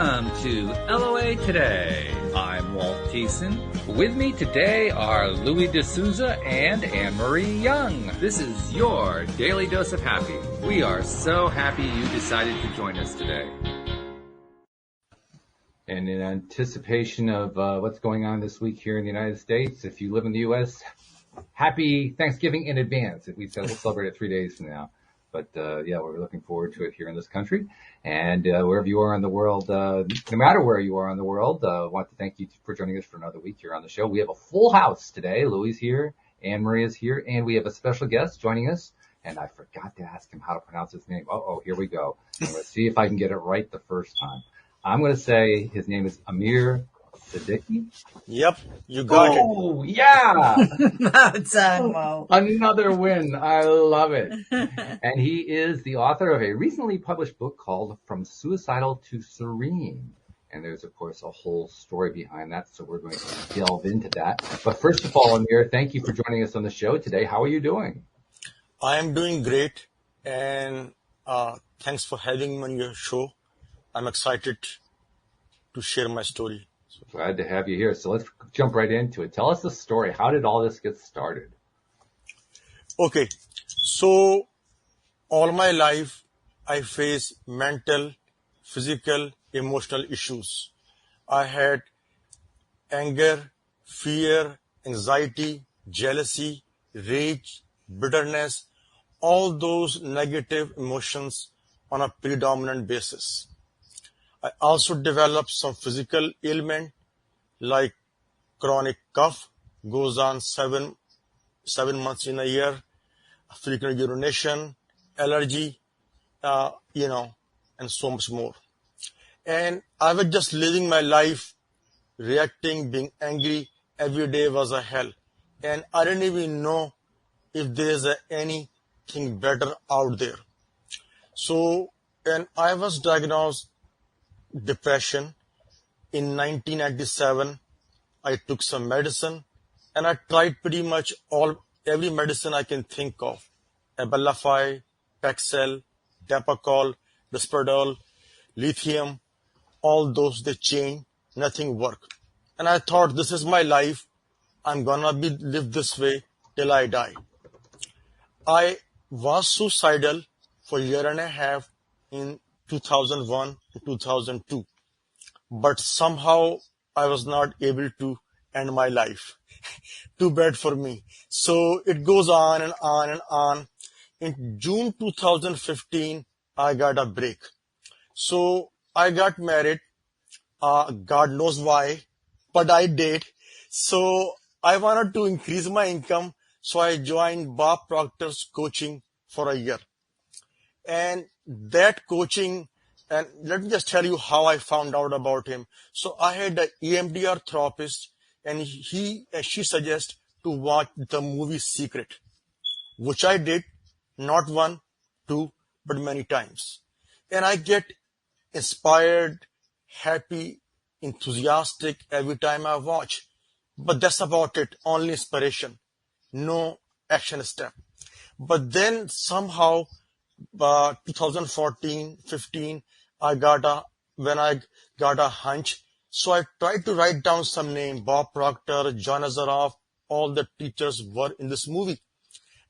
Welcome to LOA Today. I'm Walt Thiessen. With me today are Louis D'Souza and Anne-Marie Young. This is your Daily Dose of Happy. We are so happy you decided to join us today. And in anticipation of what's going on this week here in the United States, if you live in the U.S., happy Thanksgiving in advance. We'll celebrate it 3 days from now. But we're looking forward to it here in this country. And wherever you are in the world, no matter where you are in the world, I want to thank you for joining us for another week here on the show. We have a full house today. Louis is here, Anne-Marie is here, and we have a special guest joining us. And I forgot to ask him how to pronounce his name. Here we go. I'm going to see if I can get it right the first time. I'm going to say his name is Amir Siddiqui. Yep, you got it. Oh, yeah. Mo. Another win. I love it. And he is the author of a recently published book called From Suicidal to Serene. And there's, of course, a whole story behind that, so we're going to delve into that. But first of all, Amir, thank you for joining us on the show today. How are you doing? I am doing great, and thanks for having me on your show. I'm excited to share my story. Glad to have you here. So let's jump right into it. Tell us the story. How did all this get started? Okay, so all my life I face mental, physical, emotional issues. I had anger, fear, anxiety, jealousy, rage, bitterness, all those negative emotions on a predominant basis. I also developed some physical ailment like chronic cough, goes on seven months in a year, frequent urination, allergy, and so much more. And I was just living my life, reacting, being angry. Every day was a hell. And I didn't even know if there's anything better out there. So, and I was diagnosed depression in 1997. I took some medicine and I tried pretty much every medicine I can think of. Abilify, Paxil, Depacol, Risperdal, lithium, all those they changed, nothing worked. And I thought, this is my life. I'm gonna live this way till I die. I was suicidal for a year and a half in 2001 to 2002. But somehow I was not able to end my life. Too bad for me. So it goes on and on and on. In June 2015, I got a break. So I got married. God knows why, but I did. So I wanted to increase my income. So I joined Bob Proctor's coaching for a year. And that coaching, and let me just tell you how I found out about him. So I had an EMDR therapist, and she suggested to watch the movie Secret, which I did, not one, two, but many times. And I get inspired, happy, enthusiastic every time I watch. But that's about it, only inspiration, no action step. But then somehow, 2014-15, when I got a hunch. So I tried to write down some name, Bob Proctor, John Azaroff, all the teachers were in this movie.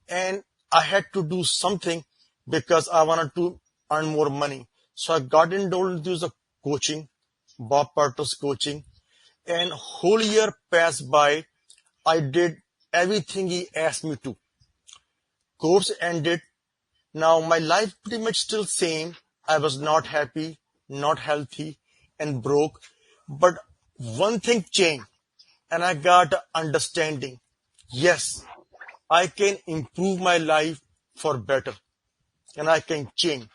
And I had to do something because I wanted to earn more money. So I got enrolled into the coaching, Bob Proctor's coaching. And whole year passed by. I did everything he asked me to. Course ended. Now my life pretty much still same. I was not happy, not healthy, and broke. But one thing changed, and I got understanding. Yes, I can improve my life for better, and I can change.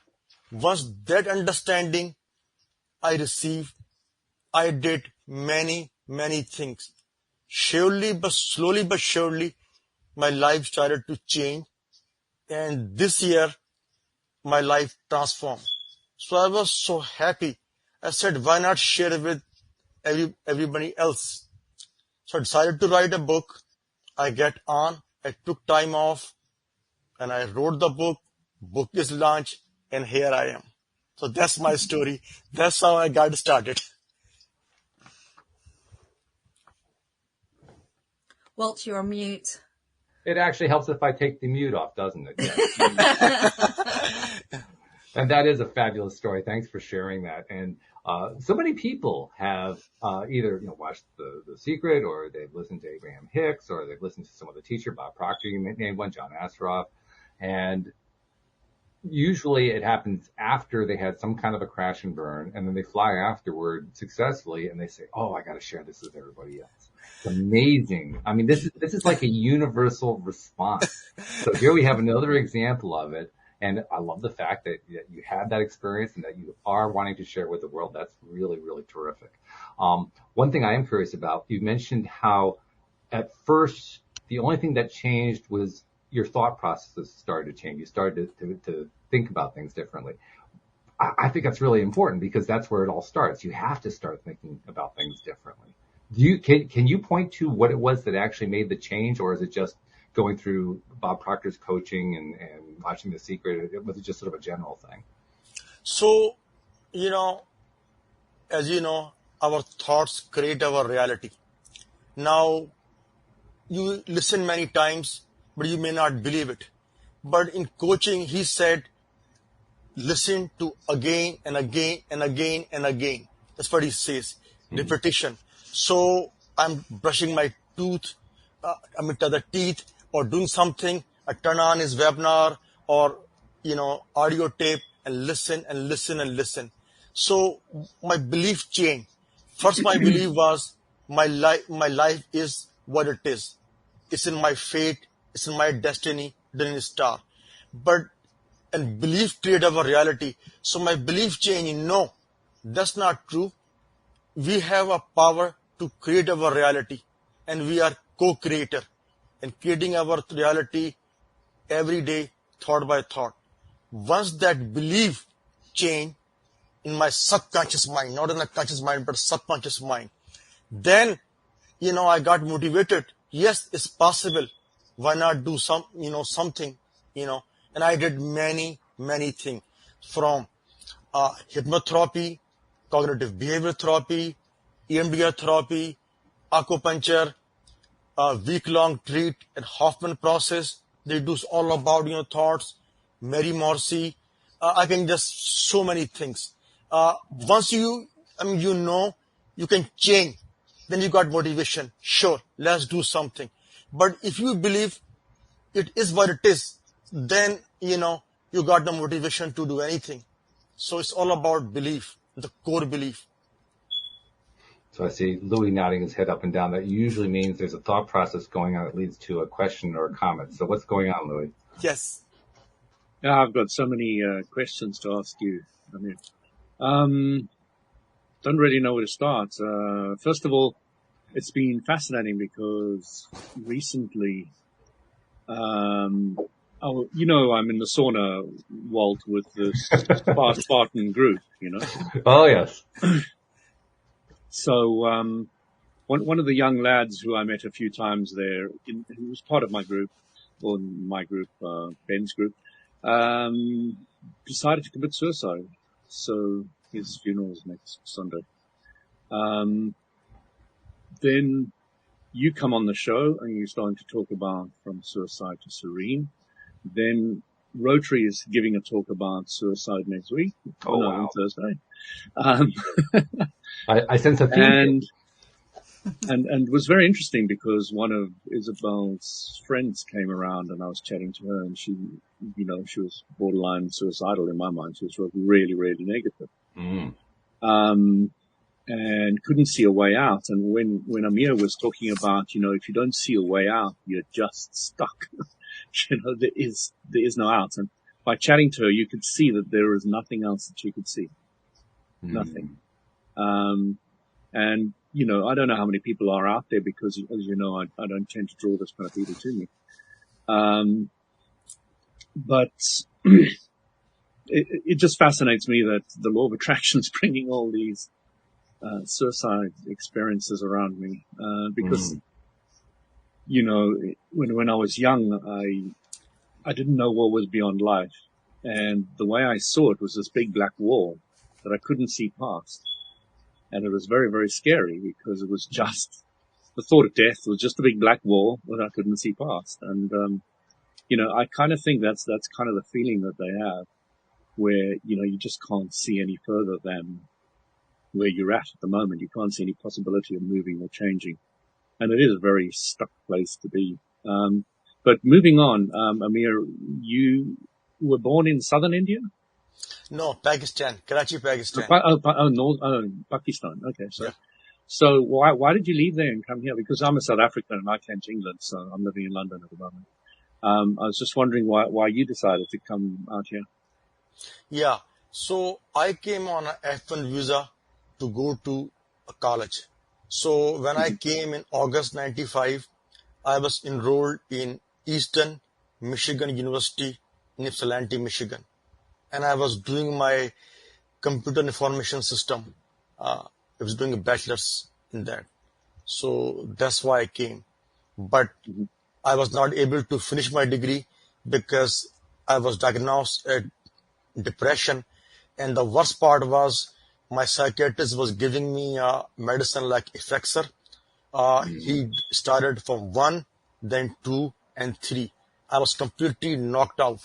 Once that understanding I received, I did many, many things. Slowly but surely, my life started to change. And this year, my life transformed. So I was so happy. I said, why not share it with everybody else? So I decided to write a book. I took time off, and I wrote the book. Book is launched, and here I am. So that's my story. That's how I got started. Walt, you're on mute. It actually helps if I take the mute off, doesn't it? Yes. And that is a fabulous story. Thanks for sharing that. And so many people have either watched the Secret, or they've listened to Abraham Hicks, or they've listened to some other teacher, Bob Proctor, you named one, John Astroff, and usually it happens after they had some kind of a crash and burn, and then they fly afterward successfully, and they say, "Oh, I got to share this with everybody else." It's amazing. I mean, this is like a universal response. So here we have another example of it, and I love the fact that you had that experience and that you are wanting to share it with the world. That's really, really terrific. One thing I am curious about, you mentioned how at first the only thing that changed was your thought processes started to change. You started to think about things differently. I think that's really important because that's where it all starts. You have to start thinking about things differently. Can you point to what it was that actually made the change, or is it just going through Bob Proctor's coaching and watching The Secret? Was it just sort of a general thing? So, as you know, our thoughts create our reality. Now, you listen many times, but you may not believe it. But in coaching, he said, listen to again and again and again and again. That's what he says. Repetition. So I'm brushing my teeth, the teeth, or doing something. I turn on his webinar or, audio tape and listen and listen and listen. So my belief changed. First, my belief was my life is what it is. It's in my fate. It's in my destiny. Destiny star. And belief create our reality. So my belief changed. No, that's not true. We have a power to create our reality, and we are co-creator and creating our reality every day, thought by thought. Once that belief change in my subconscious mind, not in the conscious mind, but subconscious mind, then, I got motivated. Yes, it's possible. Why not do something, and I did many, many things from hypnotherapy, cognitive behavioral therapy, EMDR therapy, acupuncture, week-long treat, and Hoffman process. They do all about thoughts. Mary Morrissey. I can just so many things. Once you can change, then you got motivation. Sure, let's do something. But if you believe it is what it is, then you got the motivation to do anything. So it's all about belief, the core belief. So I see Louis nodding his head up and down. That usually means there's a thought process going on that leads to a question or a comment. So what's going on, Louis? Yes. Yeah, I've got so many questions to ask you, Amir. Don't really know where to start. First of all, it's been fascinating because recently, I'm in the sauna, Walt, with this Spartan group, Oh, yes. So, one of the young lads who I met a few times there, who was part of my group, Ben's group, decided to commit suicide. So his funeral is next Sunday. Then you come on the show and you're starting to talk about from suicide to serene. Then Rotary is giving a talk about suicide next week. Oh, wow. On Thursday. I sense a theme. And it was very interesting because one of Isabel's friends came around and I was chatting to her, and she was borderline suicidal in my mind. She was really, really negative. And couldn't see a way out. And when Amir was talking about, if you don't see a way out, you're just stuck. There is no out. And by chatting to her, you could see that there is nothing else that she could see. Nothing. And, I don't know how many people are out there because, as you know, I don't tend to draw this kind of people to me. But it just fascinates me that the law of attraction is bringing all these suicide experiences around me. Because, when I was young, I didn't know what was beyond life. And the way I saw it was this big black wall that I couldn't see past. And it was very, very scary because it was just, the thought of death was just a big black wall that I couldn't see past. And, I kind of think that's kind of the feeling that they have, where, you just can't see any further than where you're at the moment. You can't see any possibility of moving or changing. And it is a very stuck place to be. But moving on, Amir, you were born in southern India? No, Pakistan, Karachi, Pakistan. Pakistan. Okay, Yeah. so why did you leave there and come here? Because I'm a South African and I came to England, so I'm living in London at the moment. I was just wondering why you decided to come out here. Yeah. So I came on a F1 visa to go to a college. So when I came in August 95, I was enrolled in Eastern Michigan University in Ypsilanti, Michigan. And I was doing my computer information system. I was doing a bachelor's in that. So that's why I came. But I was not able to finish my degree because I was diagnosed at depression. And the worst part was my psychiatrist was giving me a medicine like Effexor. He started from 1, then 2, and 3. I was completely knocked out.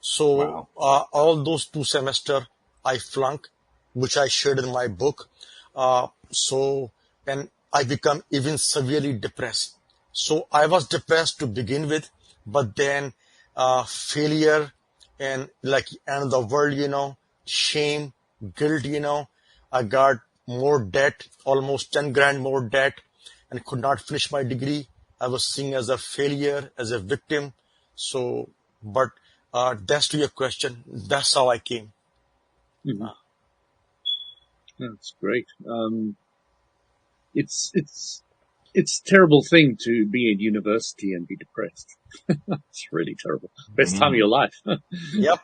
So Wow. all those 2 semesters I flunked, which I shared in my book. And I become even severely depressed. So I was depressed to begin with, but then failure and like end of the world, shame, guilt, I got more debt, almost 10 grand more debt, and could not finish my degree. I was seen as a failure, as a victim. So, but that's to your question. That's how I came. Mm-hmm. That's great. It's a terrible thing to be in university and be depressed. It's really terrible. Best time of your life. Yep.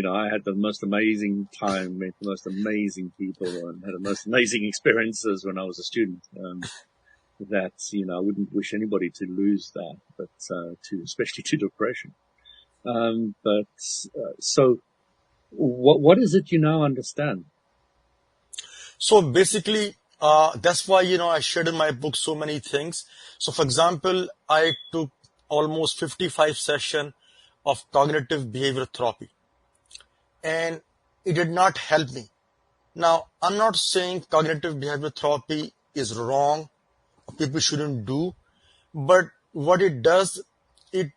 I had the most amazing time, met the most amazing people, and had the most amazing experiences when I was a student. That, I wouldn't wish anybody to lose that, but, especially to depression. So what is it you now understand? So basically, that's why, I shared in my book so many things. So for example, I took almost 55 sessions of cognitive behavioral therapy, and it did not help me. Now, I'm not saying cognitive behavioral therapy is wrong, people shouldn't do, but what it does, it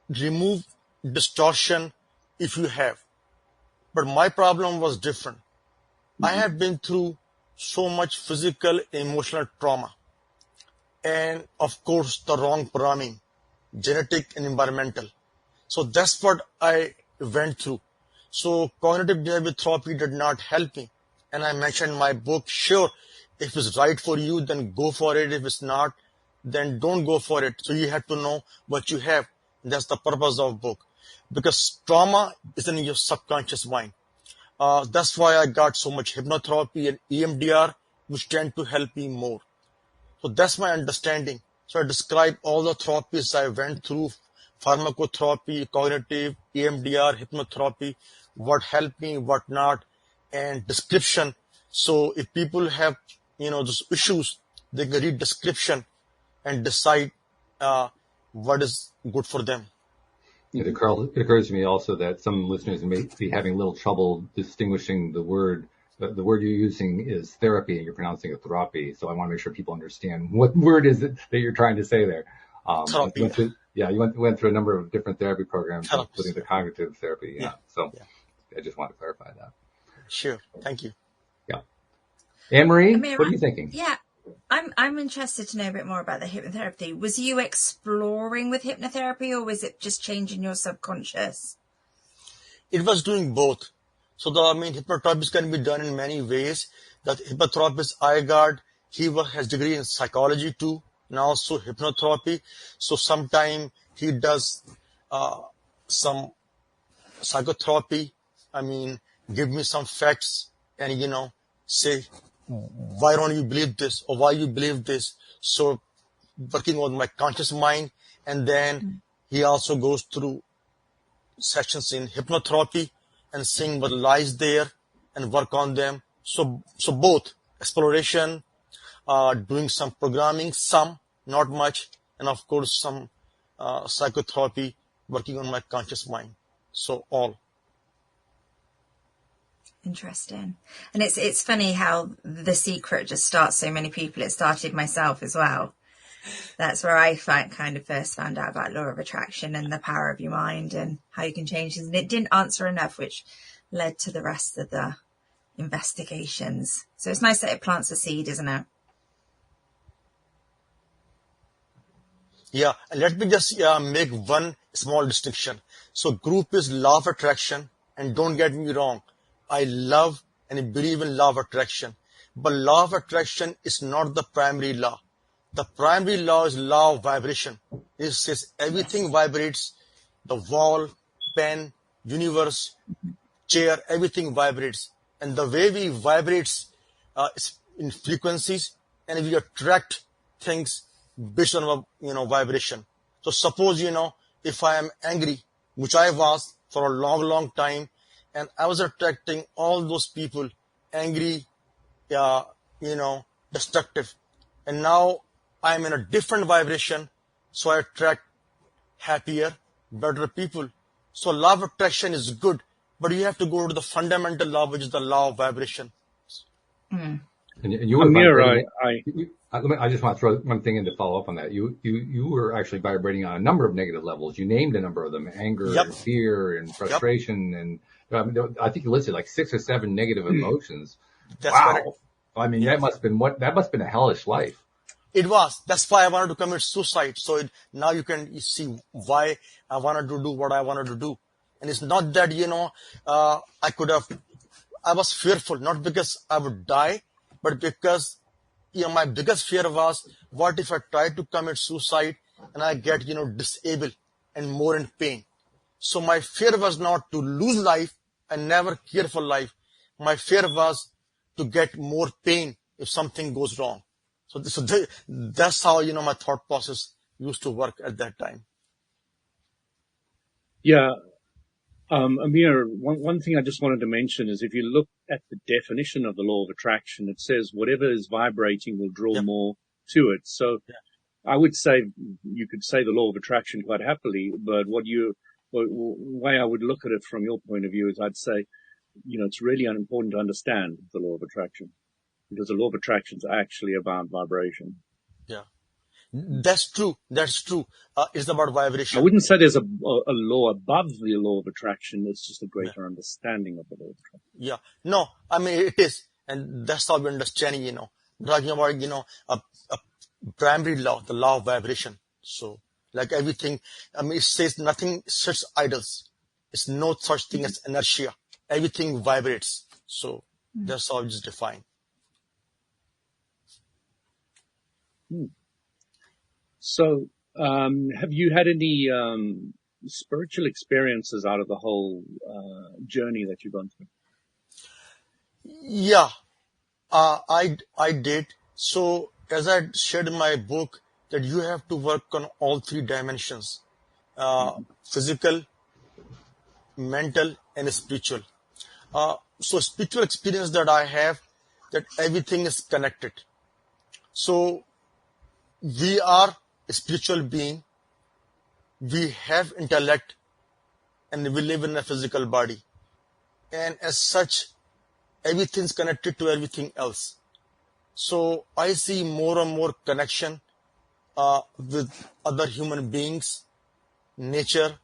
removes distortion if you have. But my problem was different. I have been through so much physical, emotional trauma. And of course, the wrong programming, genetic and environmental. So that's what I went through. So cognitive behavioral therapy did not help me. And I mentioned in my book, sure, if it's right for you, then go for it. If it's not, then don't go for it. So you have to know what you have. That's the purpose of book. Because trauma is in your subconscious mind. That's why I got so much hypnotherapy and EMDR, which tend to help me more. So that's my understanding. So I describe all the therapies I went through, pharmacotherapy, cognitive, EMDR, hypnotherapy, what helped me, what not, and description. So if people have, those issues, they can read description and decide what is good for them. It occurs to me also that some listeners may be having a little trouble distinguishing the word. The word you're using is therapy, and you're pronouncing it therapy. So I want to make sure people understand what word is it that you're trying to say there. Therapy. You went through a number of different therapy programs, Therapies. including the cognitive therapy. Yeah. So Yeah. I just want to clarify that. Sure. Thank you. Yeah. Anne-Marie, Amir, what are you thinking? Yeah, I'm interested to know a bit more about the hypnotherapy. Was you exploring with hypnotherapy, or was it just changing your subconscious? It was doing both. So hypnotherapy can be done in many ways. That hypnotherapist I got, he has degree in psychology too, and also hypnotherapy. So sometime he does some psychotherapy. Give me some facts and say, why don't you believe this or why you believe this? So working on my conscious mind, and then He also goes through sessions in hypnotherapy and seeing what lies there and work on them. So both exploration, doing some programming, some, not much, and of course some psychotherapy, working on my conscious mind. So all. Interesting. And it's funny how The Secret just starts so many people. It started myself as well. That's where I kind of first found out about law of attraction and the power of your mind and how you can change things. And it didn't answer enough, which led to the rest of the investigations. So it's nice that it plants a seed, isn't it? Yeah, and let me just make one small distinction. So group is law of attraction, and don't get me wrong, I love and believe in law of attraction, but law of attraction is not the primary law. The primary law is law of vibration. It says everything vibrates, the wall, pen, universe, chair, everything vibrates. And the way we vibrate is in frequencies, and we attract things based on vibration. So suppose if I am angry, which I was for a long time, and I was attracting all those people angry, destructive, and now I am in a different vibration, so I attract happier, better people. So law of attraction is good, but you have to go to the fundamental law, which is the law of vibration. And you were Amir, I just want to throw one thing in to follow up on that. You were actually vibrating on a number of negative levels. You named a number of them: anger, Yep. and fear, and frustration, and I think you listed like 6 or 7 negative emotions. That's wow! correct. I mean, that must have been a hellish life. It was. That's why I wanted to commit suicide. So now you can see why I wanted to do what I wanted to do. And it's not that, I was fearful, not because I would die, but because, my biggest fear was, what if I try to commit suicide and I get, disabled and more in pain. So my fear was not to lose life. I never cared for life. My fear was to get more pain if something goes wrong. So that's how, my thought process used to work at that time. Yeah. Amir, one thing I just wanted to mention is if you look at the definition of the law of attraction, it says whatever is vibrating will draw more to it. So I would say you could say the law of attraction quite happily, but way I would look at it from your point of view is I'd say, it's really important to understand the law of attraction, because the law of attraction is actually about vibration. Yeah, that's true. It's about vibration. I wouldn't say there's a law above the law of attraction. It's just a greater understanding of the law of attraction. Yeah. No, I mean, it is. And that's how we're understanding, talking about, a primary law, the law of vibration. So like everything, it says nothing sits idles. It's no such thing as inertia. Everything vibrates. So that's how it's defined. So, have you had any spiritual experiences out of the whole journey that you've gone through? Yeah, I did. So as I shared in my book, that you have to work on all 3 dimensions: physical, mental, and spiritual. So spiritual experience that I have, that everything is connected. So we are a spiritual being. We have intellect, and we live in a physical body. And as such, everything's connected to everything else. So I see more and more connection with other human beings, nature,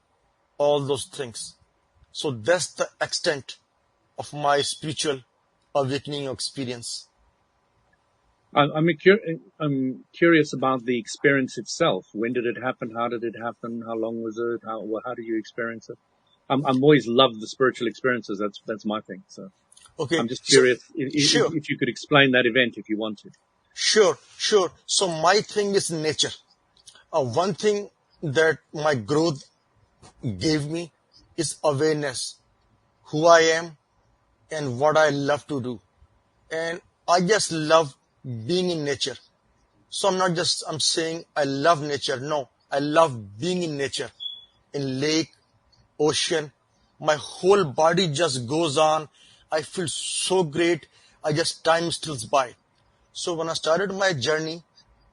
all those things. So that's the extent of my spiritual awakening experience. I'm curious about the experience itself. When did it happen? How did it happen? How long was it? How do you experience it? I'm always loved the spiritual experiences. That's my thing. So Okay. I'm just curious Sure. if you could explain that event if you want to. Sure. So my thing is nature. One thing that my growth gave me is awareness, who I am and what I love to do. And I just love being in nature. So I'm saying I love nature. No, I love being in nature. in lake, ocean, my whole body just goes on. I feel so great. Time steals by. So when I started my journey,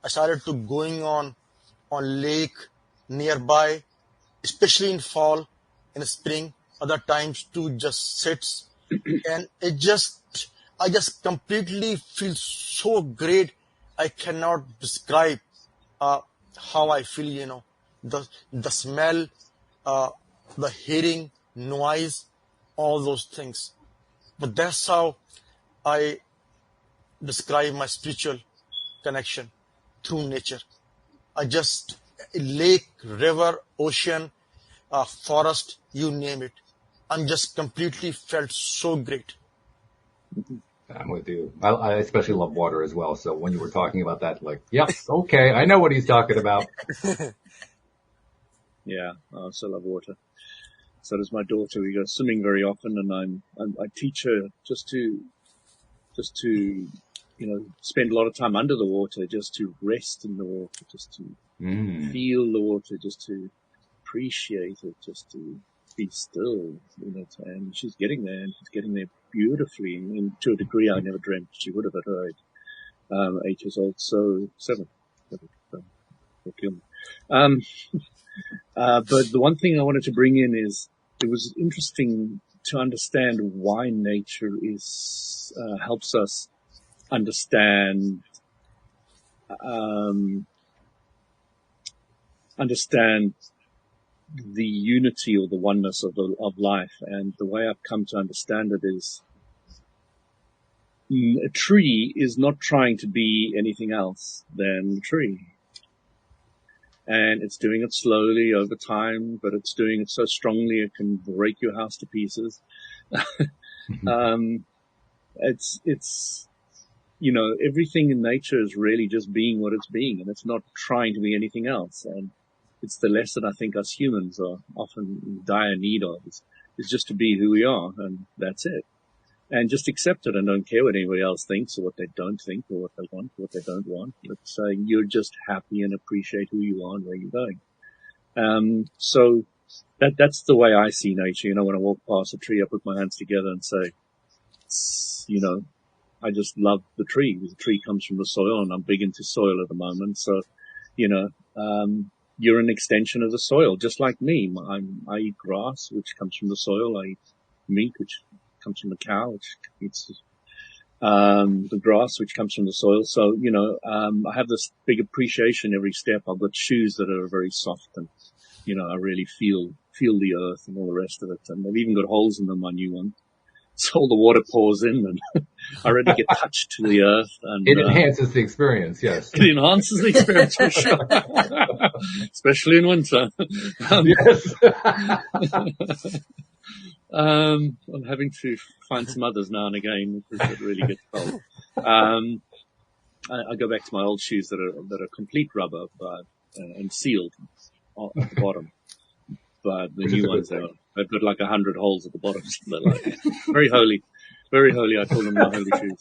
I started to going on lake nearby, especially in fall, in spring, other times too just sits, and I just completely feel so great. I cannot describe uh, how I feel, the smell, uh, the hearing, noise, all those things. But that's how I describe my spiritual connection through nature. I just lake, river, ocean, forest, you name it. I'm just completely felt so great. I'm with you. I especially love water as well. So when you were talking about that, like, yep, okay, I know what he's talking about. Yeah, I also love water. So does my daughter. We go swimming very often, and I teach her just to spend a lot of time under the water, just to rest in the water, just to feel the water, just to appreciate it, just to be still, and she's getting there, and she's getting there beautifully, and to a degree I never dreamt she would have at her age, 8 years old, so 7. But the one thing I wanted to bring in is it was interesting to understand why nature helps us understand the unity or the oneness of life. And the way I've come to understand it is a tree is not trying to be anything else than a tree. And it's doing it slowly over time, but it's doing it so strongly it can break your house to pieces. It's everything in nature is really just being what it's being, and it's not trying to be anything else. And it's the lesson I think us humans are often in dire need of, is just to be who we are, and that's it. And just accept it and don't care what anybody else thinks or what they don't think or what they want or what they don't want. But you're just happy and appreciate who you are and where you're going. So that's the way I see nature. When I walk past a tree, I put my hands together and say, I just love the tree. The tree comes from the soil, and I'm big into soil at the moment. So, you're an extension of the soil, just like me. I eat grass, which comes from the soil. I eat meat, which comes from the cow, which eats the grass, which comes from the soil. So, I have this big appreciation every step. I've got shoes that are very soft, and, I really feel the earth and all the rest of it. And they've even got holes in them, my new one. So all the water pours in, and I really get touched to the earth. And it enhances the experience, yes. It enhances the experience for sure, especially in winter. Yes. I'm having to find some others now and again because it really gets cold. I go back to my old shoes that are complete rubber, and sealed at the bottom. But the new ones they've got like 100 holes at the bottom. So they're like very holy. Very holy. I call them my holy shoes.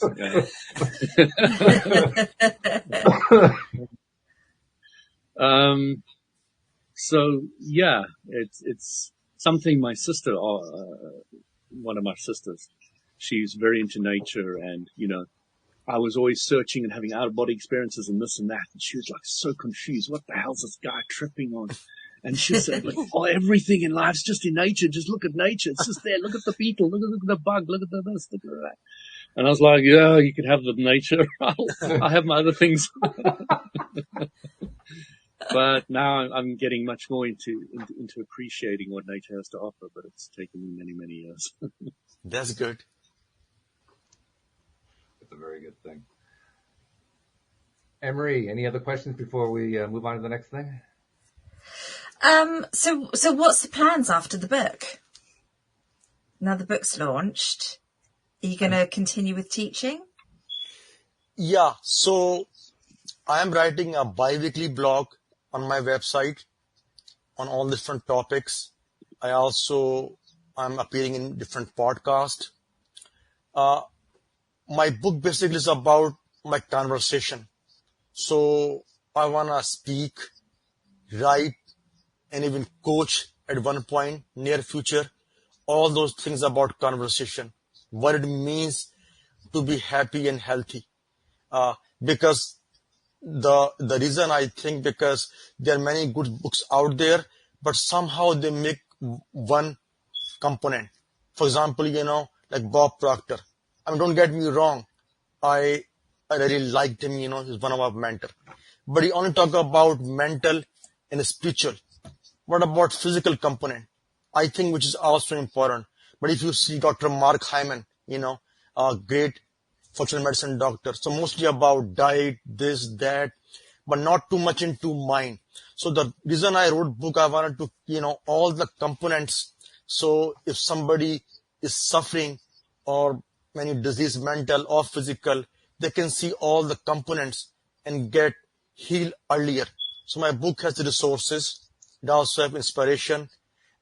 So yeah, it's something my sister, one of my sisters, she's very into nature, and I was always searching and having out of body experiences and this and that, and she was like so confused. What the hell's this guy tripping on? And she said, everything in life's just in nature. Just look at nature. It's just there. Look at the beetle. Look at the bug. Look at this. Look at that. And I was like, yeah, you can have the nature. I have my other things. But now I'm getting much more into appreciating what nature has to offer. But it's taken me many, many years. That's good. It's a very good thing. Emery, any other questions before we move on to the next thing? So what's the plans after the book? Now the book's launched, are you going to continue with teaching? Yeah, so I am writing a bi-weekly blog on my website on all different topics. I'm appearing in different podcasts. My book basically is about my conversation. So I want to speak, write, and even coach at one point, near future, all those things about conversation, what it means to be happy and healthy. Because the reason I think, because there are many good books out there, but somehow they make one component. For example, like Bob Proctor. I mean, don't get me wrong. I I really liked him. He's one of our mentor. But he only talk about mental and spiritual. What about physical component? I think which is also important. But if you see Dr. Mark Hyman, a great functional medicine doctor, so mostly about diet, this, that, but not too much into mind. So the reason I wrote book, I wanted to, all the components. So if somebody is suffering or any disease, mental or physical, they can see all the components and get healed earlier. So my book has the resources. It also have inspiration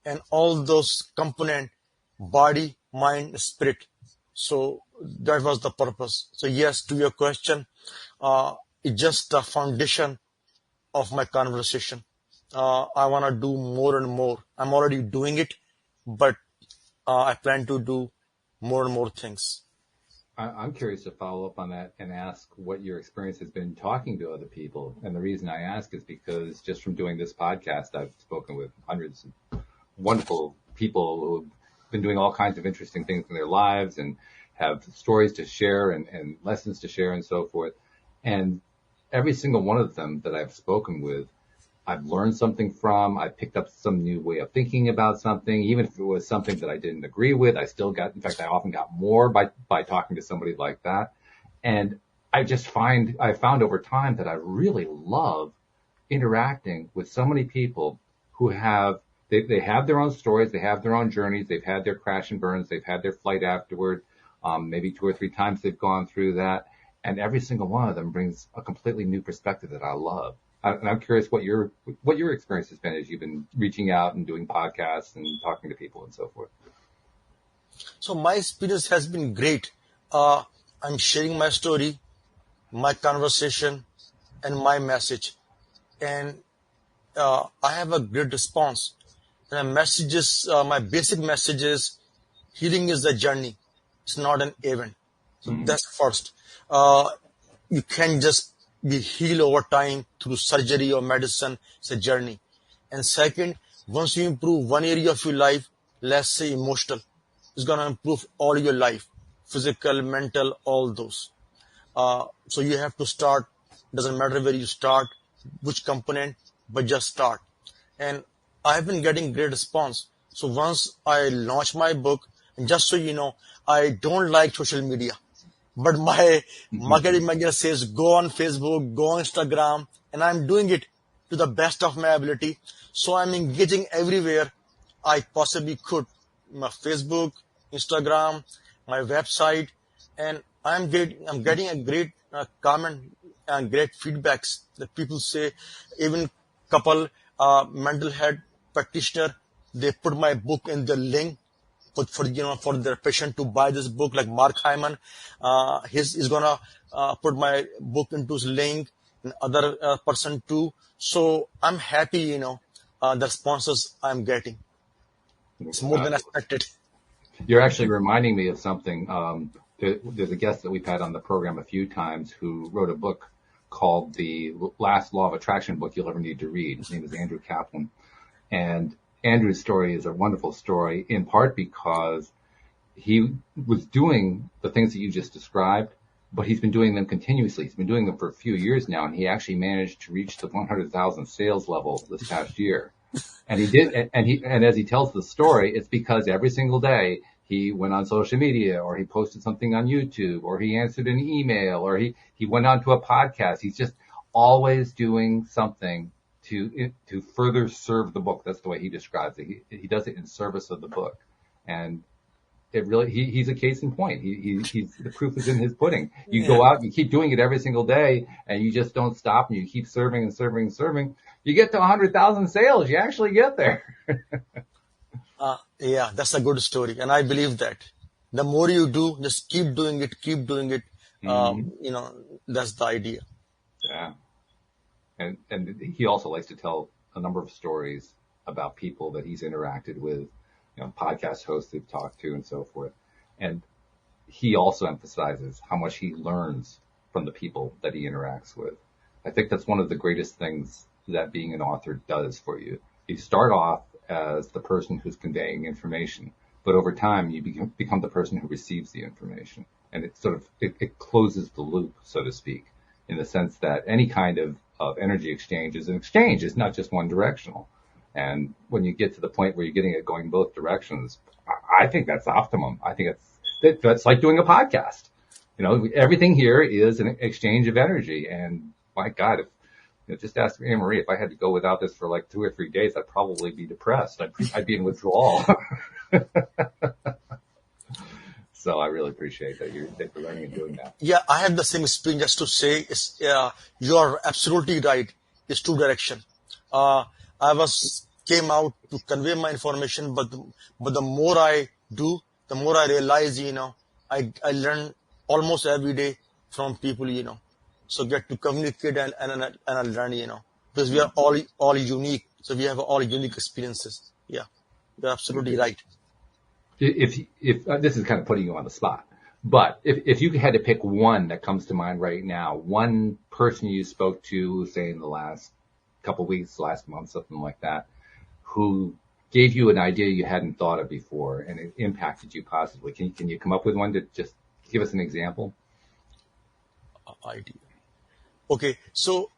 and all those component, body, mind, spirit. So that was the purpose. So yes, to your question, it's just the foundation of my conversation. I want to do more and more. I'm already doing it, but I plan to do more and more things. I'm curious to follow up on that and ask what your experience has been talking to other people. And the reason I ask is because just from doing this podcast, I've spoken with hundreds of wonderful people who've been doing all kinds of interesting things in their lives and have stories to share and lessons to share and so forth. And every single one of them that I've spoken with, I've learned something from. I picked up some new way of thinking about something. Even if it was something that I didn't agree with, I still got, in fact, I often got more by talking to somebody like that. And I found over time that I really love interacting with so many people who they have their own stories. They have their own journeys. They've had their crash and burns. They've had their flight afterward. Maybe 2 or 3 times they've gone through that. And every single one of them brings a completely new perspective that I love. And I'm curious what your experience has been as you've been reaching out and doing podcasts and talking to people and so forth. So my experience has been great. I'm sharing my story, my conversation, and my message. And I have a great response. And my basic message is healing is a journey. It's not an event. So that's first. You can't just be healed over time through surgery or medicine. It's a journey. And second, once you improve one area of your life, let's say emotional, it's going to improve all your life, physical, mental, all those. So you have to start. Doesn't matter where you start, which component, but just start. And I've been getting great response. So once I launch my book, and just so you know, I don't like social media. But my marketing manager says, go on Facebook, go on Instagram, and I'm doing it to the best of my ability. So I'm engaging everywhere I possibly could. My Facebook, Instagram, my website, and I'm getting a great comment and great feedbacks that people say. Even couple mental health practitioner, they put my book in the link for their patient to buy this book. Like Mark Hyman, he's gonna put my book into his link, and other person too. So I'm happy, the responses I'm getting. It's more than expected. You're actually reminding me of something. There's a guest that we've had on the program a few times who wrote a book called The Last Law of Attraction book you'll ever need to read. His name is Andrew Kaplan. And Andrew's story is a wonderful story, in part because he was doing the things that you just described, but he's been doing them continuously. He's been doing them for a few years now, and he actually managed to reach the 100,000 sales level this past year. And he did, and as he tells the story, it's because every single day he went on social media, or he posted something on YouTube, or he answered an email, or he went on to a podcast. He's just always doing something to further serve the book. That's the way he describes it. He does it in service of the book. And it really, he's a case in point. He's the proof is in his pudding. You go out, you keep doing it every single day, and you just don't stop, and you keep serving and serving and serving. You get to 100,000 sales. You actually get there. Yeah, that's a good story. And I believe that the more you do, just keep doing it. That's the idea. Yeah. And he also likes to tell a number of stories about people that he's interacted with, podcast hosts they've talked to and so forth. And he also emphasizes how much he learns from the people that he interacts with. I think that's one of the greatest things that being an author does for you. You start off as the person who's conveying information, but over time you become the person who receives the information. And it sort of, it closes the loop, so to speak, in the sense that any kind of energy exchange is an exchange. It's not just one directional. And when you get to the point where you're getting it going both directions, I think that's optimum. I think that's like doing a podcast. Everything here is an exchange of energy. And my God, if just ask Anne Marie, if I had to go without this for like 2 or 3 days, I'd probably be depressed. I'd be in withdrawal. So I really appreciate that you're learning and doing that. Yeah, I had the same experience. Just to say, you are absolutely right. It's two direction. I came out to convey my information, but the more I do, the more I realize, I learn almost every day from people, So get to communicate and learn, because we are all unique. So we have all unique experiences. Yeah, you're absolutely right. If this is kind of putting you on the spot, but if you had to pick one that comes to mind right now, one person you spoke to, say in the last couple weeks, last month, something like that, who gave you an idea you hadn't thought of before and it impacted you positively, can you come up with one to just give us an example? Idea. Okay, so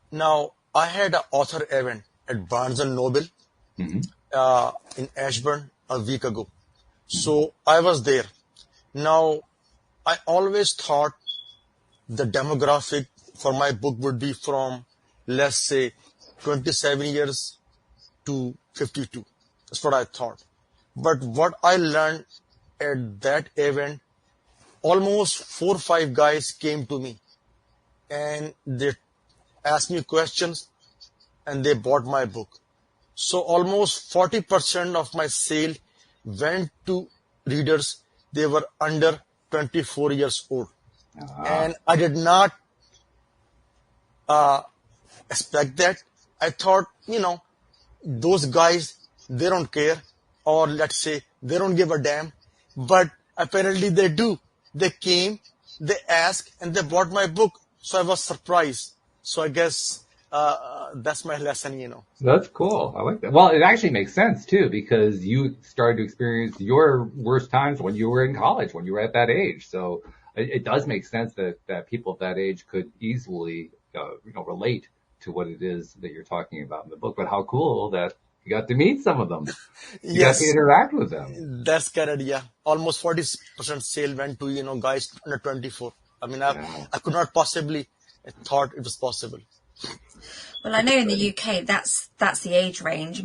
now I had an author event at Barnes and Noble. Mm-hmm. In Ashburn a week ago. So I was there. Now, I always thought the demographic for my book would be from, let's say, 27 years to 52. That's what I thought. But what I learned at that event, almost 4 or 5 guys came to me and they asked me questions and they bought my book. So almost 40% of my sale went to readers. They were under 24 years old. And I did not expect that. I thought, those guys, they don't care. Or let's say, they don't give a damn. But apparently they do. They came, they asked, and they bought my book. So I was surprised. So I guess that's my lesson, That's cool. I like that. Well, it actually makes sense too, because you started to experience your worst times when you were in college, when you were at that age. So it does make sense that people of that age could easily, relate to what it is that you're talking about in the book. But how cool that you got to meet some of them. You got to interact with them. That's correct. Yeah. Almost 40% sale went to, guys under 24. I mean, I could not possibly thought it was possible. Well, I know in the UK, that's the age range.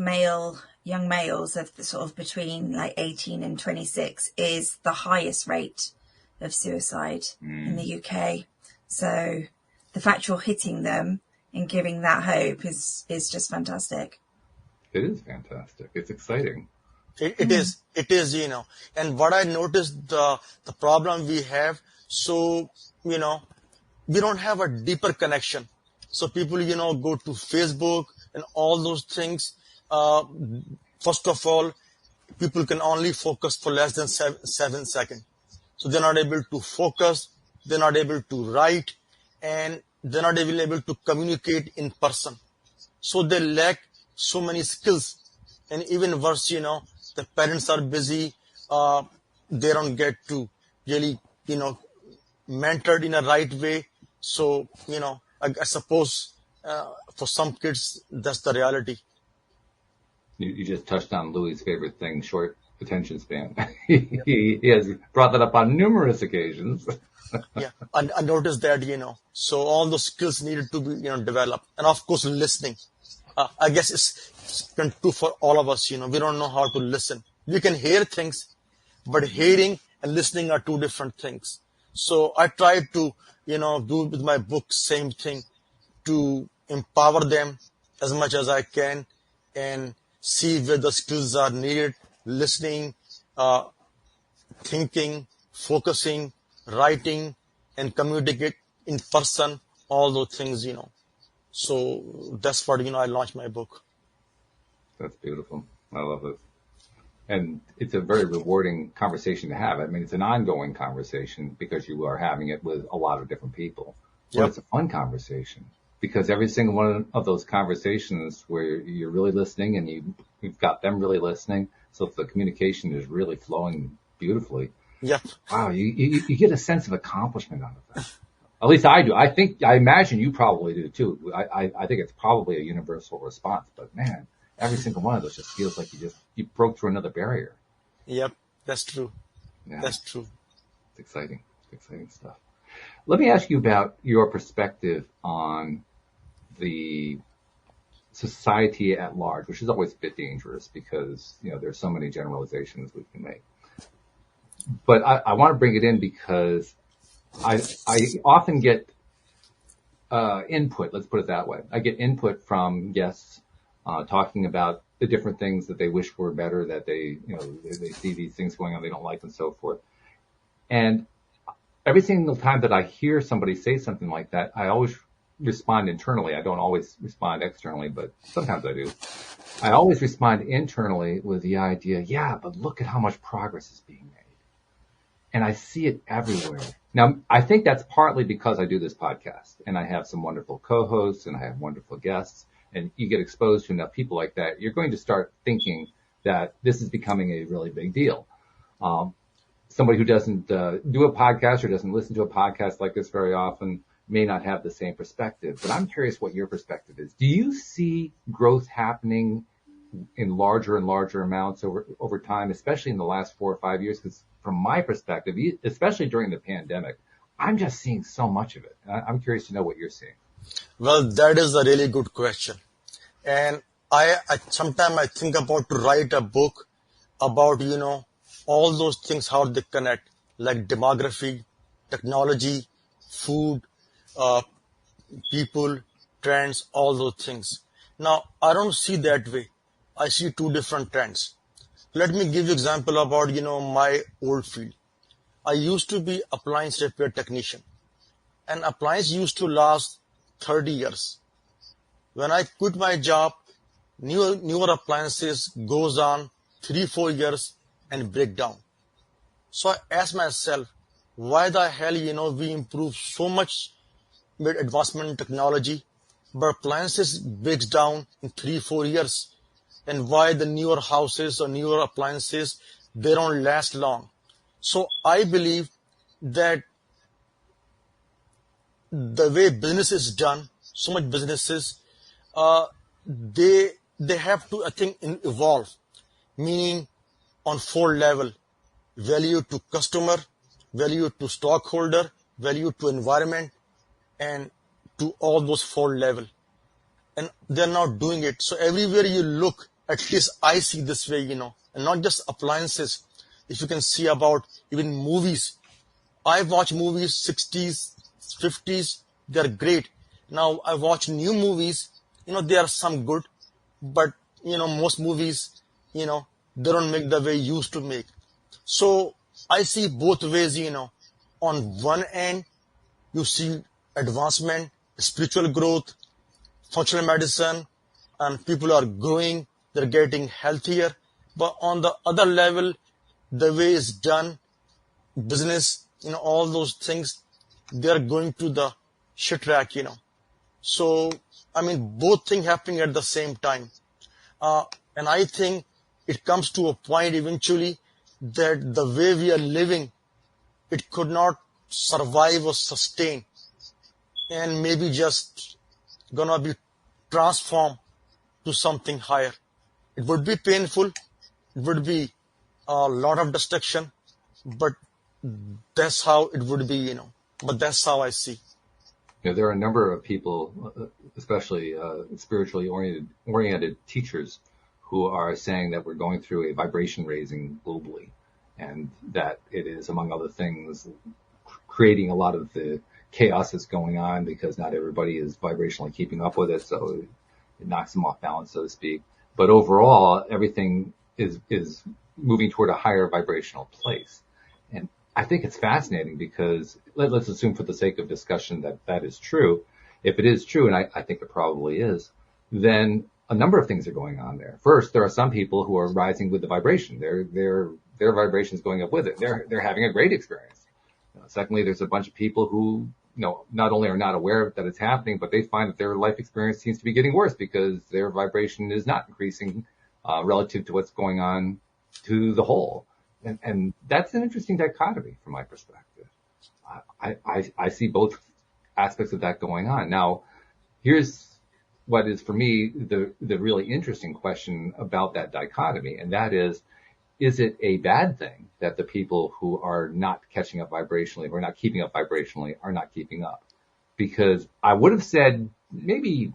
Young males of sort of between like 18 and 26 is the highest rate of suicide in the UK. So the fact you're hitting them and giving that hope is just fantastic. It is fantastic. It's exciting. It is, and what I noticed, the problem we have, so, we don't have a deeper connection. So people, go to Facebook and all those things. First of all, people can only focus for less than 7 seconds. So they're not able to focus, they're not able to write, and they're not even able to communicate in person. So they lack so many skills. And even worse, the parents are busy, they don't get to really, mentored in a right way. So, I suppose for some kids, that's the reality. You just touched on Louis' favorite thing, short attention span. He has brought that up on numerous occasions. Yeah, I noticed that, so all those skills needed to be, developed. And of course, listening. I guess it's true for all of us, we don't know how to listen. We can hear things, but hearing and listening are two different things. So I try to, do with my book, same thing, to empower them as much as I can and see where the skills are needed, listening, thinking, focusing, writing, and communicate in person, all those things, So that's what, I launched my book. That's beautiful. I love it. And it's a very rewarding conversation to have. I mean, it's an ongoing conversation because you are having it with a lot of different people. But Yep. it's a fun conversation because every single one of those conversations where you're really listening and you've got them really listening. So if the communication is really flowing beautifully, Yep. wow, you get a sense of accomplishment out of that. At least I do. I imagine you probably do too. I think it's probably a universal response, but man, every single one of those just feels like you broke through another barrier. Yep. That's true. Yeah, That's true. it's exciting. It's exciting stuff. Let me ask you about your perspective on the society at large, which is always a bit dangerous because, there's so many generalizations we can make. But I want to bring it in because I often get input, let's put it that way. I get input from guests talking about the different things that they wish were better, that they see these things going on they don't like and so forth. And every single time that I hear somebody say something like that, I always respond internally. I don't always respond externally, but sometimes I do. I always respond internally with the idea, yeah, but look at how much progress is being made. And I see it everywhere. Now, I think that's partly because I do this podcast and I have some wonderful co-hosts and I have wonderful guests, and you get exposed to enough people like that, you're going to start thinking that this is becoming a really big deal. Somebody who doesn't do a podcast or doesn't listen to a podcast like this very often may not have the same perspective, but I'm curious what your perspective is. Do you see growth happening in larger and larger amounts over time, especially in the last 4 or 5 years? Because from my perspective, especially during the pandemic, I'm just seeing so much of it. I'm curious to know what you're seeing. Well, that is a really good question. And I sometimes I think about to write a book about, all those things, how they connect, like demography, technology, food, uh, people, trends, all those things. Now, I don't see that way. I see two different trends. Let me give you example about, my old field. I used to be appliance repair technician, and appliance used to last 30 years. When I quit my job, newer appliances goes on 3-4 years and break down. So I asked myself, why the hell, we improve so much with advancement in technology, but appliances breaks down in 3-4 years, and why the newer houses or newer appliances, they don't last long. So I believe that the way business is done, so much businesses, they have to, I think, evolve, meaning on 4 level: value to customer, value to stockholder, value to environment, and to all those 4 level. And they're not doing it. So everywhere you look, at least I see this way, and not just appliances. If you can see about even movies, I watch movies 60s, 50s, they're great. Now I watch new movies, there are some good, but most movies, they don't make the way used to make. So I see both ways, on one end, you see advancement, spiritual growth, functional medicine, and people are growing, they're getting healthier. But on the other level, the way it's done, business, all those things, they're going to the shit rack, So, both things happening at the same time. And I think it comes to a point eventually that the way we are living, it could not survive or sustain, and maybe just gonna be transformed to something higher. It would be painful, it would be a lot of destruction, but that's how it would be, But that's how I see. There are a number of people, especially spiritually oriented teachers, who are saying that we're going through a vibration raising globally, and that it is, among other things, creating a lot of the chaos that's going on because not everybody is vibrationally keeping up with it, so it knocks them off balance, so to speak. But overall, everything is moving toward a higher vibrational place. And I think it's fascinating because let's assume for the sake of discussion that is true. if it is true, and I think it probably is, then a number of things are going on there. First, there are some people who are rising with the vibration. Their vibration is going up with it. They're having a great experience. Secondly, there's a bunch of people who, not only are not aware that it's happening, but they find that their life experience seems to be getting worse because their vibration is not increasing relative to what's going on to the whole. And that's an interesting dichotomy from my perspective. I see both aspects of that going on. Now, here's what is for me the really interesting question about that dichotomy, and that is it a bad thing that the people who are not catching up vibrationally or not keeping up vibrationally are not keeping up? Because I would have said maybe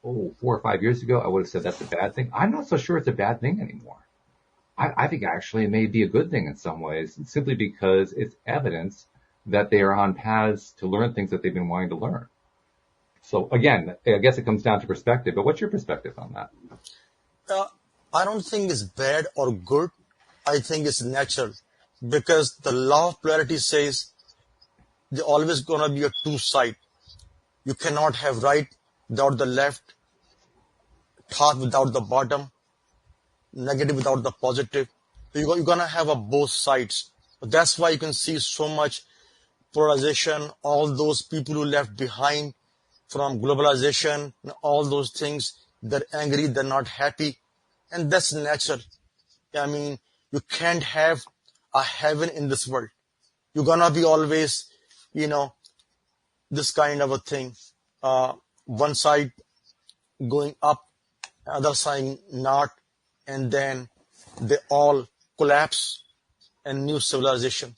4 or 5 years ago, I would have said that's a bad thing. I'm not so sure it's a bad thing anymore. I think actually it may be a good thing in some ways, simply because it's evidence that they are on paths to learn things that they've been wanting to learn. So again, I guess it comes down to perspective, but what's your perspective on that? I don't think it's bad or good. I think it's natural, because the law of polarity says there's always going to be a two side. You cannot have right without the left, top without the bottom, negative without the positive. You're going to have both sides. That's why you can see so much polarization, all those people who left behind from globalization, all those things, they're angry, they're not happy. And that's natural. I mean, you can't have a heaven in this world. You're going to be always, this kind of a thing. One side going up, other side not, and then they all collapse and new civilization.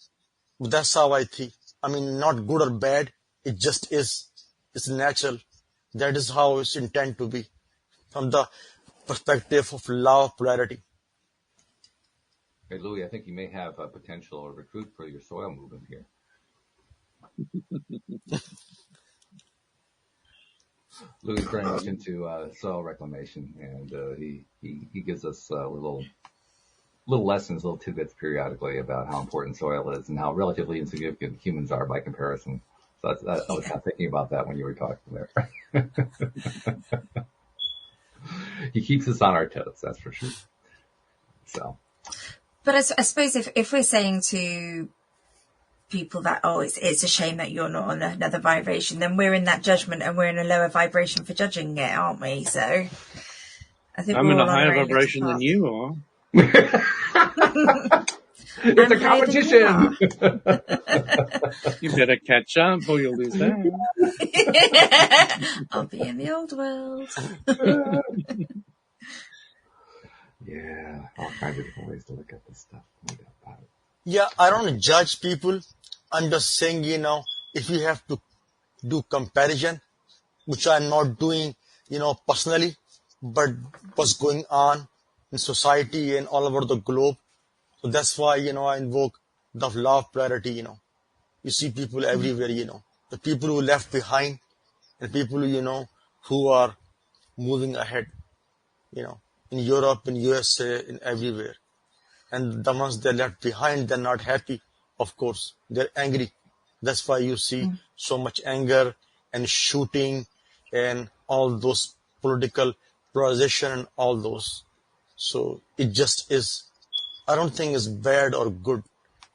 That's how I think. I mean, not good or bad. It just is. It's natural. That is how it's intended to be, from the perspective of law of polarity. Hey, Louis, I think you may have a potential recruit for your soil movement here. Louis is very much into soil reclamation, and he gives us little lessons, little tidbits periodically about how important soil is and how relatively insignificant humans are by comparison. So I was not thinking about that when you were talking there. He keeps us on our toes, that's for sure. So. But I suppose if we're saying to people that, it's a shame that you're not on another vibration, then we're in that judgment and we're in a lower vibration for judging it, aren't we? So I think I'm in a higher vibration than you are. It's a competition. You better catch up or you'll lose that. I'll be in the old world. Yeah, all kinds of different ways to look at this stuff. No doubt about it. Yeah, I don't judge people. I'm just saying, if you have to do comparison, which I'm not doing, personally, but what's going on in society and all over the globe. So that's why, I invoke the law of polarity, You see people everywhere, The people who left behind and people, who are moving ahead, in Europe, in USA, in everywhere. And the ones they left behind, they're not happy, of course. They're angry. That's why you see so much anger and shooting and all those political polarization and all those. So it just is. I don't think it's bad or good.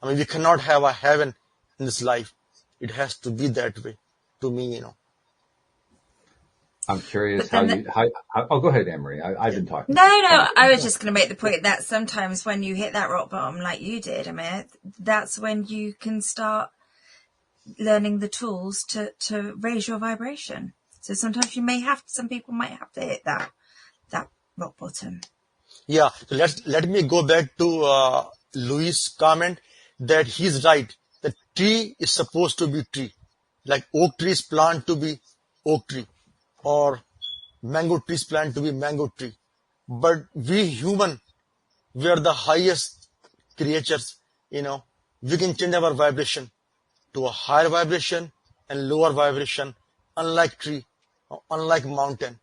I mean, we cannot have a heaven in this life. It has to be that way, to me, I'm curious how go ahead, Emery. I've been talking. No, I was just going to make the point that sometimes when you hit that rock bottom like you did, Amir, that's when you can start learning the tools to raise your vibration. So sometimes some people might have to hit that rock bottom. Yeah, so let me go back to Louis' comment that he's right. The tree is supposed to be tree. Like oak trees plant to be oak tree. Or mango trees plant to be mango tree. But we human, we are the highest creatures, We can change our vibration to a higher vibration and lower vibration, unlike tree, unlike mountain.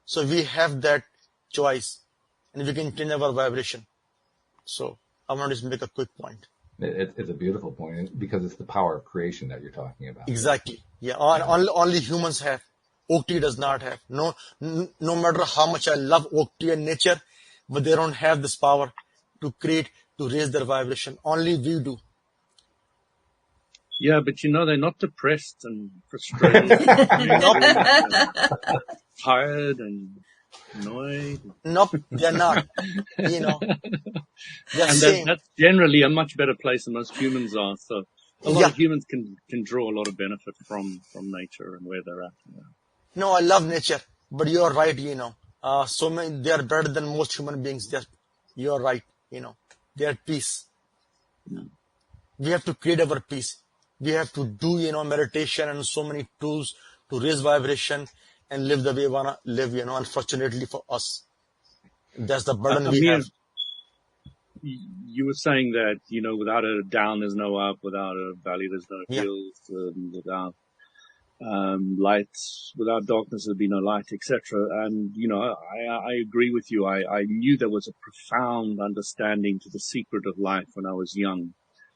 So we have that choice, and we can change our vibration. So I want to make a quick point. It's a beautiful point because it's the power of creation that you're talking about. Exactly. Yeah, only humans have. Oak tree does not have. No matter how much I love oak tree and nature, but they don't have this power to create, to raise their vibration. Only we do. Yeah, but they're not depressed and frustrated, and tired and annoyed. Nope, they're not. They're And same. that's generally a much better place than most humans are. So a lot of humans can draw a lot of benefit from nature and where they're at. No, I love nature, but you're right, so many, they are better than most human beings. You're right, they are at peace. We have to create our peace. We have to do, meditation and so many tools to raise vibration and live the way we want to live, unfortunately for us. That's the burden we have. You were saying that, without a down, there's no up, without a valley, there's no hills, without light, without darkness, there'd be no light, etc. And, I agree with you. I knew there was a profound understanding to the secret of life when I was young,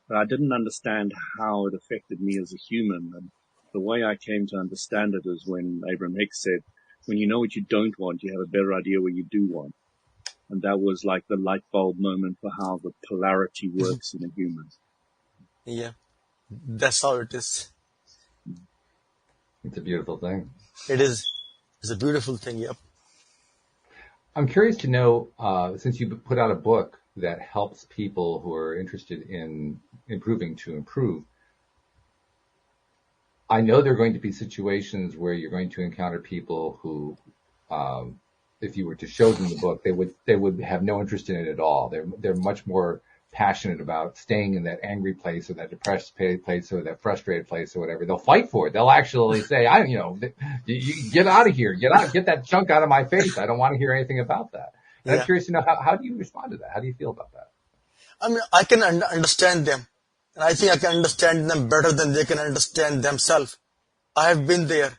but I didn't understand how it affected me as a human. And the way I came to understand it is when Abraham Hicks said, when you know what you don't want, you have a better idea what you do want. And that was like the light bulb moment for how the polarity works in a human. Yeah, that's how it is. It's a beautiful thing. It is. It's a beautiful thing, yep. I'm curious to know, since you put out a book that helps people who are interested in improving to improve, I know there are going to be situations where you're going to encounter people who, if you were to show them the book, they would have no interest in it at all. They're much more passionate about staying in that angry place or that depressed place or that frustrated place or whatever. They'll fight for it. They'll actually say, you get out of here, get that chunk out of my face. I don't want to hear anything about that. And I'm curious to know, how do you respond to that? How do you feel about that? I mean, I can understand them. And I think I can understand them better than they can understand themselves. I have been there.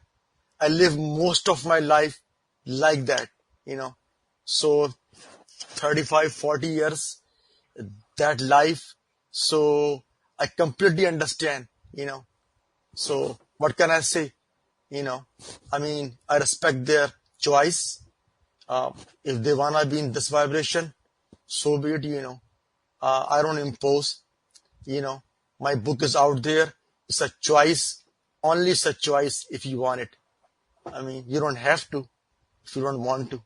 I live most of my life like that, So 35, 40 years, that life. So I completely understand, So what can I say? I mean, I respect their choice. If they want to be in this vibration, so be it, I don't impose, my book is out there. It's a choice. Only it's a choice if you want it. I mean, you don't have to if you don't want to.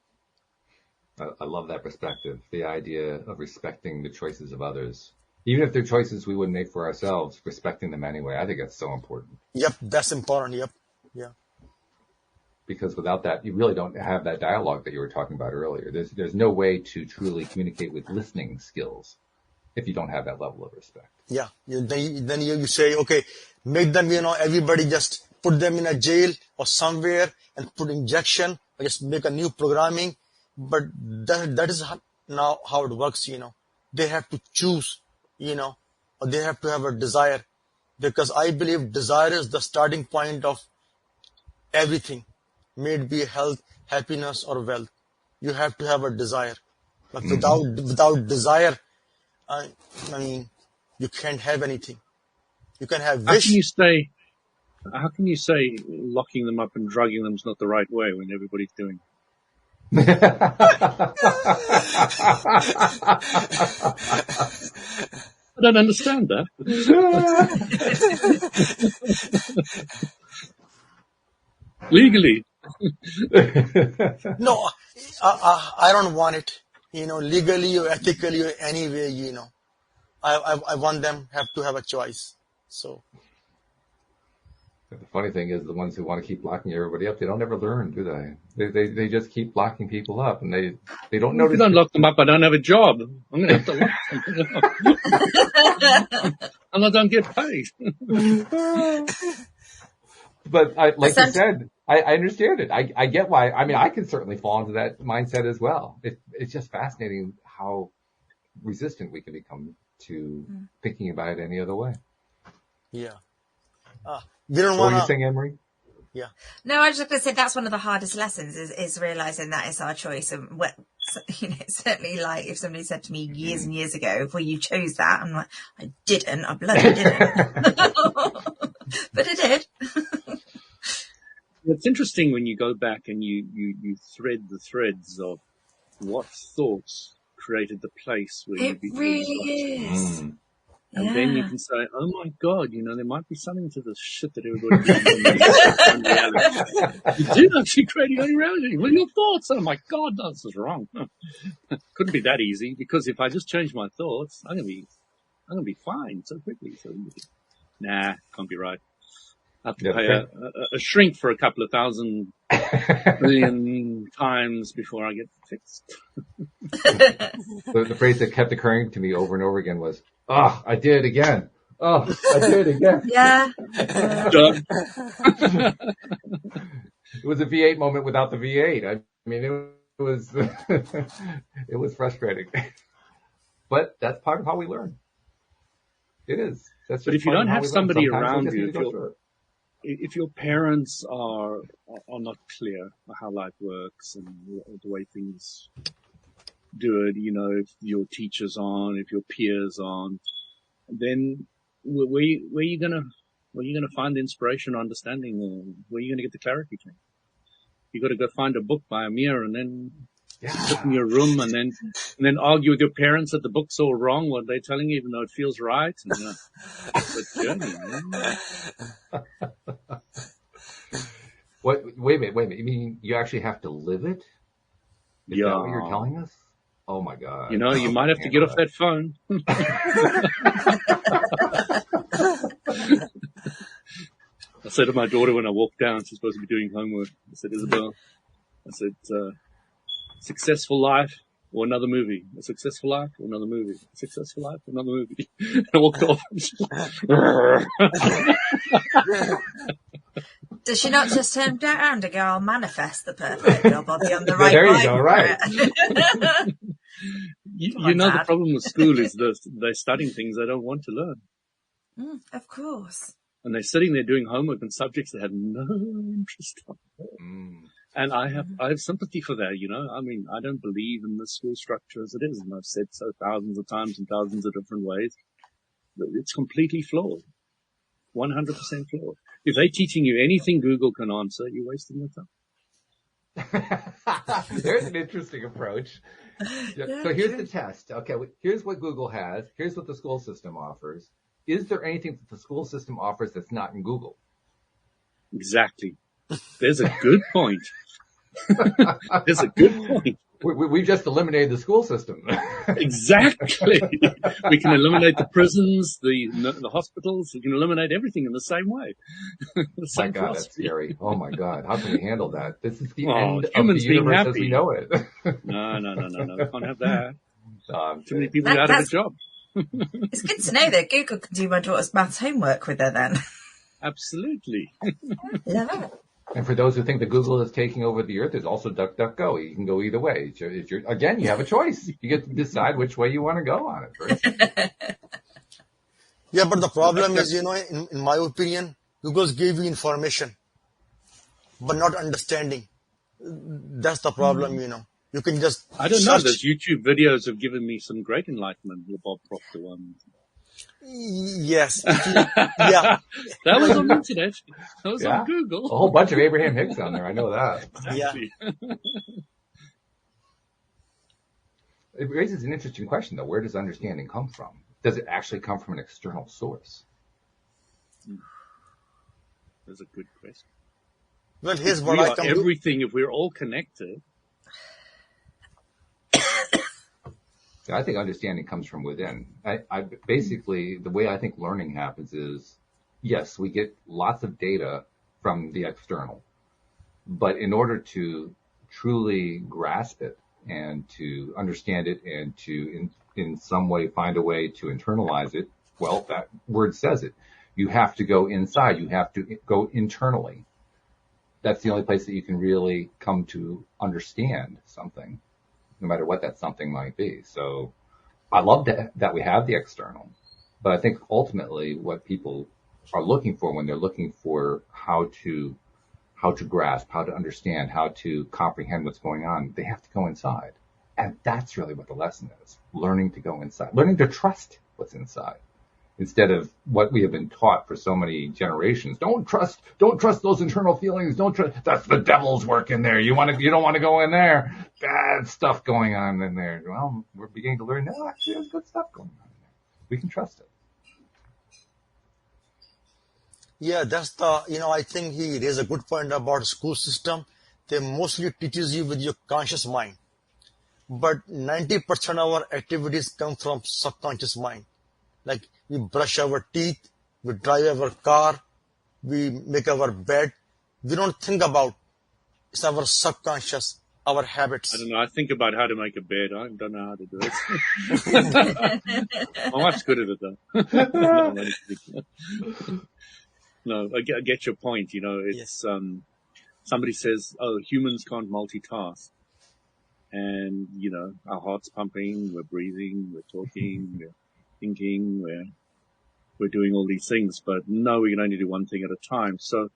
I love that perspective, the idea of respecting the choices of others. Even if they're choices we wouldn't make for ourselves, respecting them anyway. I think that's so important. Yep, that's important. Yep, yeah. Because without that, you really don't have that dialogue that you were talking about earlier. There's no way to truly communicate with listening skills if you don't have that level of respect. Yeah, then you say, okay, make them, everybody just put them in a jail or somewhere and put injection or just make a new programming. But that is now how it works, They have to choose, or they have to have a desire. Because I believe desire is the starting point of everything. May it be health, happiness, or wealth. You have to have a desire. But without desire, I mean, you can't have anything. You can have wish. How can you say locking them up and drugging them is not the right way when everybody's doing it? I don't understand that. Legally. No, I don't want it. Legally or ethically or any way, I want them to have a choice. So. The funny thing is, the ones who want to keep locking everybody up, they don't ever learn, do they? They just keep locking people up, and they don't notice. If you don't lock them up, I don't have a job. I'm going to have to lock them up. And I don't get paid. But like you said, I understand it. I get why. I mean, I can certainly fall into that mindset as well. It's just fascinating how resistant we can become to thinking about it any other way. Yeah. We don't want to. What were you saying, Anne-Marie? Yeah. No, I was just going to say that's one of the hardest lessons is realizing that it's our choice. And certainly, like if somebody said to me years and years ago, "Well, you chose that," I'm like, I didn't. I bloody didn't. But I did. It's interesting when you go back and you thread the threads of what thoughts created the place where It where really you got to. is. And then you Yeah. can say, oh my God, there might be something to this shit that everybody believes in. It's own reality. You did actually create your own reality with your thoughts. Oh my God, no, this is wrong. Couldn't be that easy, because if I just change my thoughts, I'm gonna be fine so quickly. So nah, can't be right. I have to pay a shrink for a couple of thousand million times before I get fixed. The phrase that kept occurring to me over and over again was, "Oh, I did it again. Oh, I did it again." Yeah. Done. It was a V8 moment without the V8. I mean, it was it was frustrating, but that's part of how we learn. It is. That's just But if you part of don't how have we learn. somebody Sometimes we around just need you, to go through it. if your parents are not clear how life works and the way things do it, if your teachers aren't, if your peers aren't, then where you gonna find the inspiration or understanding, or where are you gonna get the clarity from? You got to go find a book by Amir and then sit in your room and then argue with your parents that the book's all wrong, what they're telling you, even though it feels right. And, it's a journey, man. What? Wait a minute. You mean you actually have to live it? Is that what you're telling us? Oh my God. You might have to get off that phone. I said to my daughter when I walked down, she's supposed to be doing homework. I said, Isabel, successful life or another movie. A successful life or another movie. A successful life or another movie. I walked off. Does she not just turn around and go, I'll manifest the perfect job, I'll be on the right There you line go, for right. it. The problem with school is they're studying things they don't want to learn. Of course. And they're sitting there doing homework on subjects they have no interest in. And I have sympathy for that, I mean, I don't believe in the school structure as it is, and I've said so thousands of times in thousands of different ways. But it's completely flawed. 100% flawed. If they're teaching you anything Google can answer, you're wasting your time. There's an interesting approach. Yeah, so here's the test. Okay, here's what Google has. Here's what the school system offers. Is there anything that the school system offers that's not in Google? Exactly. There's a good point. There's a good point. We just eliminated the school system. Exactly. We can eliminate the prisons, the hospitals. We can eliminate everything in the same way. The same God, that's scary. Oh my God, how can we handle that? This is the end of the universe as we know it. No. We can't have that. Too many people out of a job. It's good to know that Google can do my daughter's maths homework with her then. Absolutely. Love it. And for those who think that Google is taking over the earth, there's also DuckDuckGo. You can go either way. Again, you have a choice. You get to decide which way you want to go on it first. Yeah, but the problem is, in my opinion, Google gave you information, but not understanding. That's the problem, You can just I don't know. Those YouTube videos have given me some great enlightenment. The Bob Proctor one. Yes. Yeah. That was on the internet. That was on Google. A whole bunch of Abraham Hicks on there. I know that. Exactly. Yeah. It raises an interesting question, though. Where does understanding come from? Does it actually come from an external source? That's a good question. Well, here's If what we I are come everything, if we're all connected. I think understanding comes from within. I basically, the way I think learning happens is, yes, we get lots of data from the external, but in order to truly grasp it and to understand it and to in some way find a way to internalize it, well, that word says it. You have to go inside. You have to go internally. That's the only place that you can really come to understand something, no matter what that something might be. So I love that we have the external, but I think ultimately what people are looking for when they're looking for how to grasp, how to understand, how to comprehend what's going on, they have to go inside. And that's really what the lesson is. Learning to go inside, learning to trust what's inside. instead of what we have been taught for so many generations. Don't trust those internal feelings. That's the devil's work in there. You don't want to go in there. Bad stuff going on in there. Well, we're beginning to learn, no, actually there's good stuff going on in there. We can trust it. Yeah, I think he raised a good point about school system. They mostly teaches you with your conscious mind. But 90% of our activities come from subconscious mind. Like we brush our teeth, we drive our car, we make our bed. We don't think about it's our subconscious, our habits. I don't know. I think about how to make a bed. I don't know how to do it. My wife's good at it though. No, I get your point. It's somebody says, "Oh, humans can't multitask," and our heart's pumping, we're breathing, we're talking, we're thinking, we're doing all these things, but no, we can only do one thing at a time. So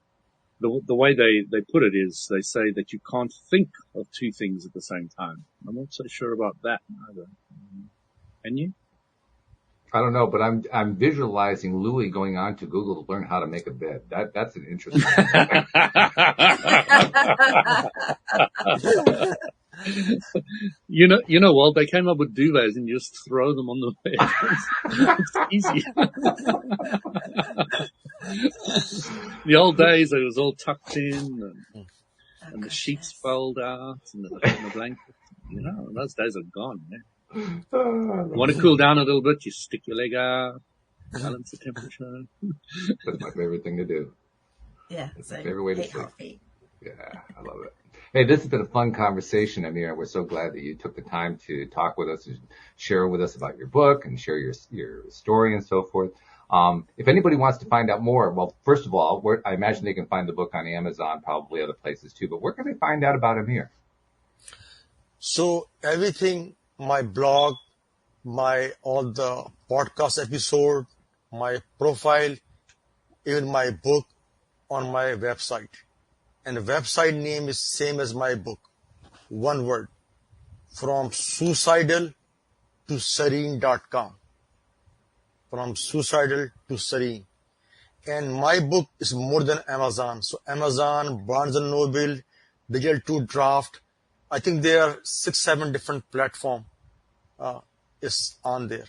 the way they put it is they say that you can't think of two things at the same time. I'm not so sure about that either. Can you? I don't know, but I'm visualizing Louis going on to Google to learn how to make a bed. That's an interesting thing. Walt, they came up with duvets and you just throw them on the bed. It's easy. The old days, it was all tucked in and the sheets fold out and the blanket. Those days are gone, man. You want to cool down a little bit, you stick your leg out, balance the temperature. That's my favorite thing to do. Yeah. That's my favorite way to sleep. Yeah, I love it. Hey, this has been a fun conversation, Amir. We're so glad that you took the time to talk with us and share with us about your book and share your story and so forth. If anybody wants to find out more, well, first of all, I imagine they can find the book on Amazon, probably other places too, but where can they find out about Amir? So everything, my blog, all the podcast episode, my profile, even my book on my website. And the website name is same as my book. One word. From Suicidal to Serene.com. From Suicidal to Serene. And my book is more than Amazon. So Amazon, Barnes & Noble, Digital 2 Draft. I think there are 6-7 different platforms is on there.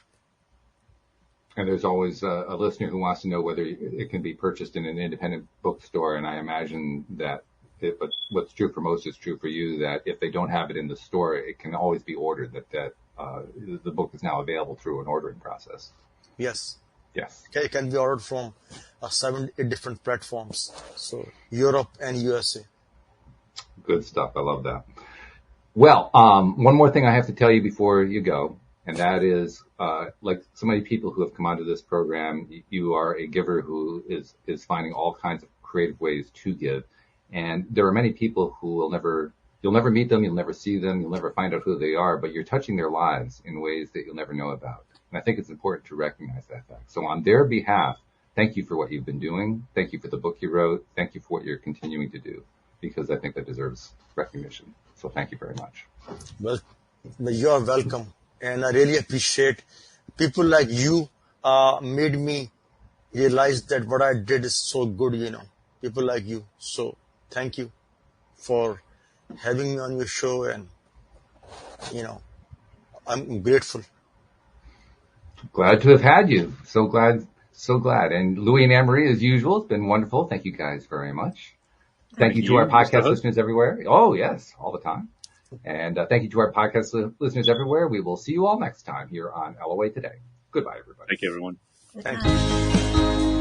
And there's always a listener who wants to know whether it can be purchased in an independent bookstore. And I imagine that but what's true for most is true for you, that if they don't have it in the store, it can always be ordered, that the book is now available through an ordering process. Yes. Yes. Okay, it can be ordered from 7-8 different platforms. So Europe and USA. Good stuff. I love that. Well, one more thing I have to tell you before you go. And that is, like so many people who have come onto this program, you are a giver who is finding all kinds of creative ways to give. And there are many people who you'll never meet them, you'll never see them, you'll never find out who they are, but you're touching their lives in ways that you'll never know about. And I think it's important to recognize that fact. So on their behalf, thank you for what you've been doing. Thank you for the book you wrote. Thank you for what you're continuing to do, because I think that deserves recognition. So thank you very much. Well, you are welcome. And I really appreciate people like you made me realize that what I did is so good, People like you. So thank you for having me on your show. And, I'm grateful. Glad to have had you. So glad. And Louis and Anne-Marie, as usual, it's been wonderful. Thank you guys very much. Thank you to our podcast listeners everywhere. Oh, yes, all the time. And thank you to our podcast listeners everywhere. We will see you all next time here on LOA Today. Goodbye, everybody. Thank you, everyone. Thank you.